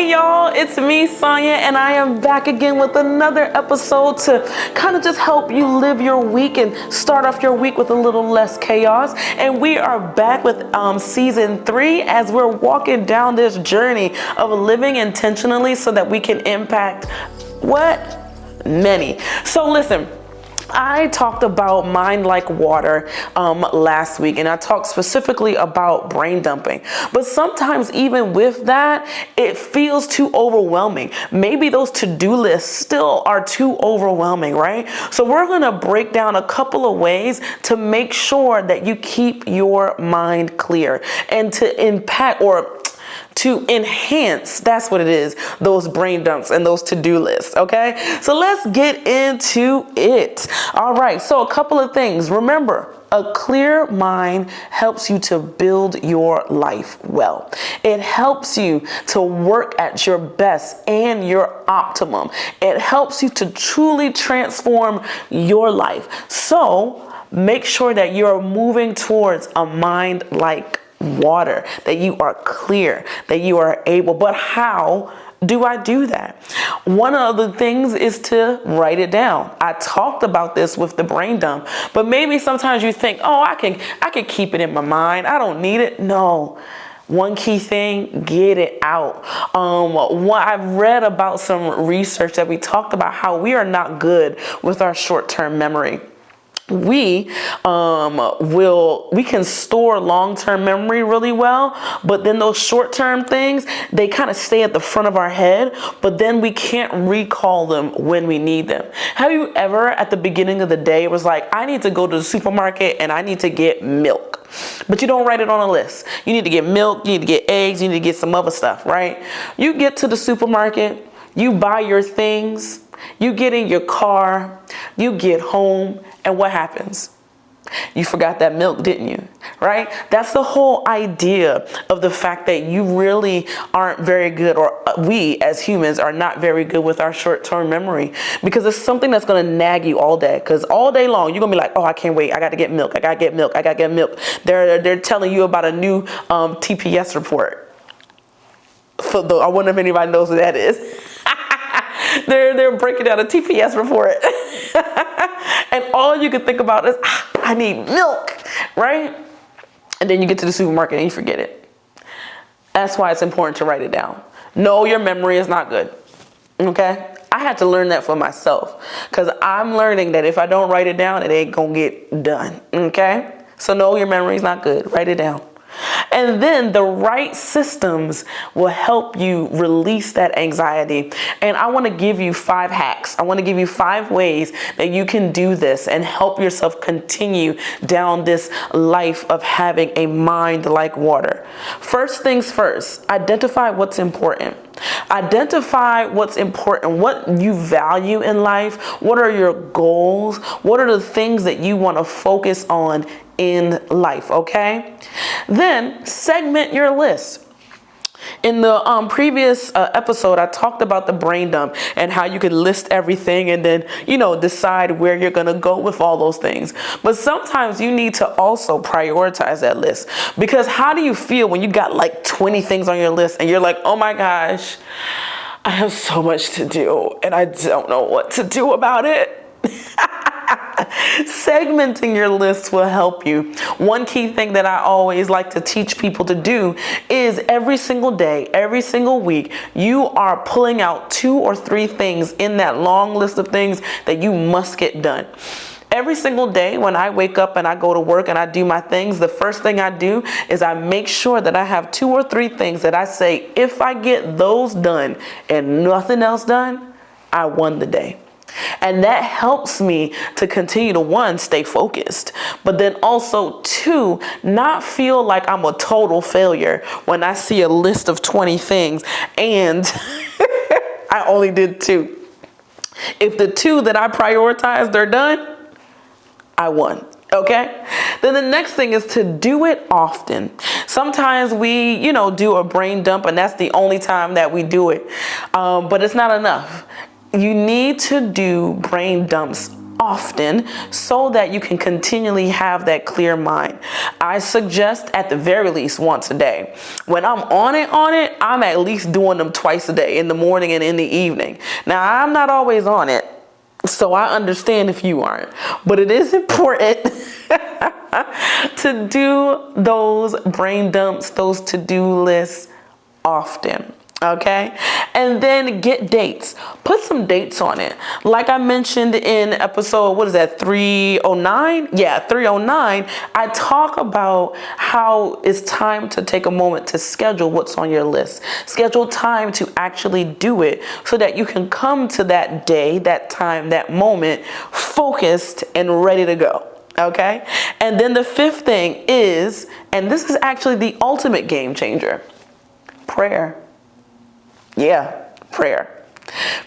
Hey y'all, it's me, Sonja, and I am back again with another episode to kind of just help you live your week and start off your week with a little less chaos. And we are back with season 3 as we're walking down this journey of living intentionally so that we can impact many. So listen, I talked about mind like water last week, and I talked specifically about brain dumping. But sometimes even with that, it feels too overwhelming. Maybe those to-do lists still are too overwhelming, right? So we're going to break down a couple of ways to make sure that you keep your mind clear and to impact or to enhance, that's what it is, those brain dumps and those to-do lists, okay? So let's get into it. All right, so a couple of things. Remember, a clear mind helps you to build your life well. It helps you to work at your best and your optimum. It helps you to truly transform your life. So make sure that you're moving towards a mind like water, that you are clear, that you are able. But how do I do that? One of the things is to write it down. I talked about this with the brain dump, but maybe sometimes you think, oh, I can keep it in my mind. I don't need it. No. One key thing, get it out. I've read about some research that we talked about how we are not good with our short-term memory. We can store long-term memory really well, but then those short-term things, they kind of stay at the front of our head, but then we can't recall them when we need them. Have you ever at the beginning of the day was like, I need to go to the supermarket and I need to get milk, but you don't write it on a list. You need to get milk, you need to get eggs, you need to get some other stuff, right? You get to the supermarket, you buy your things, you get in your car, you get home, and what happens? You forgot that milk, didn't you? Right? That's the whole idea of the fact that you really aren't very good, or we as humans are not very good with our short-term memory, because it's something that's going to nag you all day. Because all day long, you're going to be like, oh, I can't wait. I got to get milk. I got to get milk. I got to get milk. They're telling you about a new TPS report. I wonder if anybody knows what that is. They're breaking down a TPS report. And all you can think about is, I need milk, right? And then you get to the supermarket and you forget it. That's why it's important to write it down. No, your memory is not good, okay? I had to learn that for myself, because I'm learning that if I don't write it down, it ain't gonna get done, okay? So no, your memory is not good. Write it down. And then the right systems will help you release that anxiety. And I want to give you 5 hacks. I want to give you 5 ways that you can do this and help yourself continue down this life of having a mind like water. First things first, identify what's important. Identify what's important, what you value in life, what are your goals, what are the things that you want to focus on in life, okay? Then segment your list. In the previous episode, I talked about the brain dump and how you can list everything and then, decide where you're going to go with all those things. But sometimes you need to also prioritize that list, because how do you feel when you got like 20 things on your list and you're like, oh my gosh, I have so much to do and I don't know what to do about it. Segmenting your list will help you. One key thing that I always like to teach people to do is every single day, every single week, you are pulling out 2 or 3 things in that long list of things that you must get done. Every single day when I wake up and I go to work and I do my things, the first thing I do is I make sure that I have 2 or 3 things that I say, if I get those done and nothing else done, I won the day. And that helps me to continue to, 1, stay focused, but then also 2, not feel like I'm a total failure when I see a list of 20 things and I only did 2. If the 2 that I prioritized are done, I won. Okay. Then the next thing is to do it often. Sometimes we, do a brain dump and that's the only time that we do it. But it's not enough. You need to do brain dumps often so that you can continually have that clear mind. I suggest at the very least once a day. When I'm on it, I'm at least doing them twice a day, in the morning and in the evening. Now, I'm not always on it, so I understand if you aren't, but it is important to do those brain dumps, those to-do lists often. Okay, and then get dates. Put some dates on it. Like I mentioned in episode, 309? Yeah, 309. I talk about how it's time to take a moment to schedule what's on your list. Schedule time to actually do it so that you can come to that day, that time, that moment, focused and ready to go. Okay, and then the fifth thing is, and this is actually the ultimate game changer, prayer. Yeah, prayer.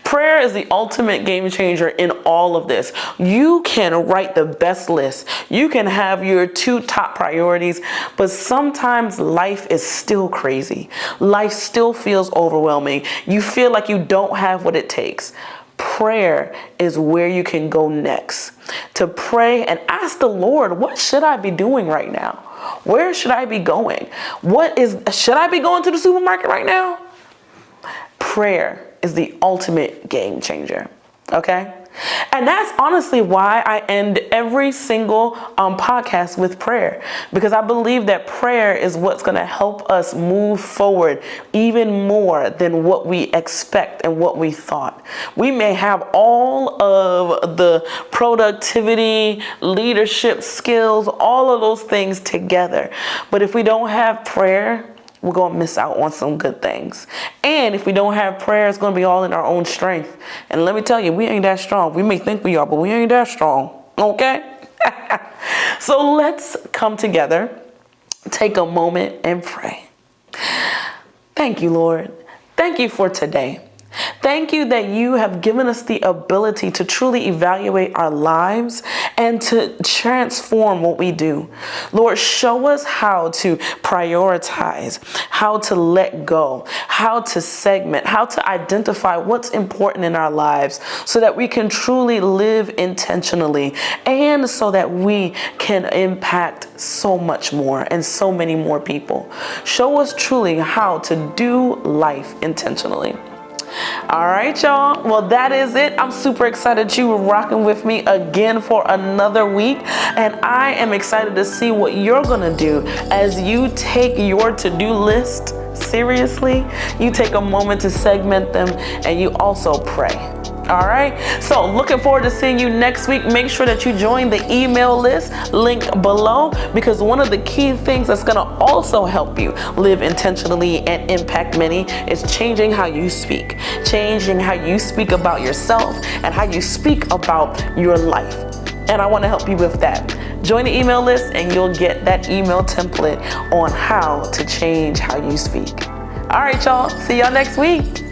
Prayer is the ultimate game changer in all of this. You can write the best list. You can have your 2 top priorities, but sometimes life is still crazy. Life still feels overwhelming. You feel like you don't have what it takes. Prayer is where you can go next. To pray and ask the Lord, what should I be doing right now? Where should I be going? Should I be going to the supermarket right now? Prayer is the ultimate game changer, okay? And that's honestly why I end every single podcast with prayer, because I believe that prayer is what's going to help us move forward even more than what we expect and what we thought. We may have all of the productivity, leadership skills, all of those things together, but if we don't have prayer, we're going to miss out on some good things. And if we don't have prayer, it's going to be all in our own strength. And let me tell you, we ain't that strong. We may think we are, but we ain't that strong. Okay? So let's come together, take a moment and pray. Thank you, Lord. Thank you for today. Thank you that you have given us the ability to truly evaluate our lives and to transform what we do. Lord, show us how to prioritize, how to let go, how to segment, how to identify what's important in our lives so that we can truly live intentionally and so that we can impact so much more and so many more people. Show us truly how to do life intentionally. All right, y'all. Well, that is it. I'm super excited you were rocking with me again for another week. And I am excited to see what you're going to do as you take your to-do list seriously. You take a moment to segment them and you also pray. All right. So looking forward to seeing you next week. Make sure that you join the email list link below, because one of the key things that's going to also help you live intentionally and impact many is changing how you speak about yourself and how you speak about your life. And I want to help you with that. Join the email list and you'll get that email template on how to change how you speak. All right, y'all. See y'all next week.